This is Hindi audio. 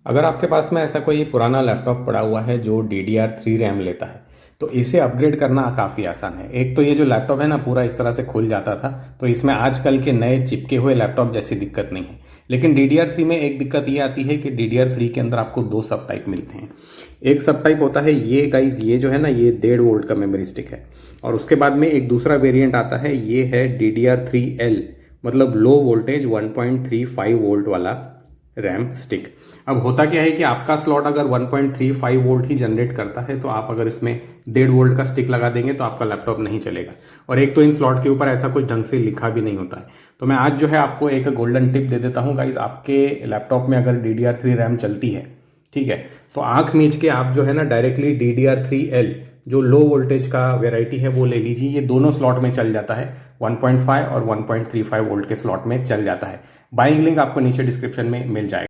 अगर आपके पास में ऐसा कोई पुराना लैपटॉप पड़ा हुआ है जो DDR3 रैम लेता है तो इसे अपग्रेड करना काफ़ी आसान है। एक तो ये जो लैपटॉप है ना पूरा इस तरह से खुल जाता था, तो इसमें आजकल के नए चिपके हुए लैपटॉप जैसी दिक्कत नहीं है। लेकिन DDR3 में एक दिक्कत ये आती है कि DDR3 के अंदर आपको दो सब टाइप मिलते हैं। एक सब टाइप होता है ये गाइज, ये जो है ना ये 1.5 वोल्ट का मेमोरी स्टिक है। और उसके बाद में एक दूसरा वेरिएंट आता है, ये है DDR3L, मतलब लो वोल्टेज 1.35 वोल्ट वाला रैम स्टिक। अब होता क्या है कि आपका स्लॉट अगर 1.35 वोल्ट ही जनरेट करता है तो आप अगर इसमें 1.5 वोल्ट का स्टिक लगा देंगे तो आपका लैपटॉप नहीं चलेगा। और एक तो इन स्लॉट के ऊपर ऐसा कुछ ढंग से लिखा भी नहीं होता है। तो मैं आज जो है आपको एक गोल्डन टिप दे देता हूँ गाइज, आपके लैपटॉप में अगर DDR3 रैम चलती है, ठीक है, तो आंख मीच के आप जो है ना डायरेक्टली DDR3L जो लो वोल्टेज का वेराइटी है वो ले लीजिए। ये दोनों स्लॉट में चल जाता है, 1.5 और 1.35 वोल्ट के स्लॉट में चल जाता है। बाइंग लिंक आपको नीचे डिस्क्रिप्शन में मिल जाएगा।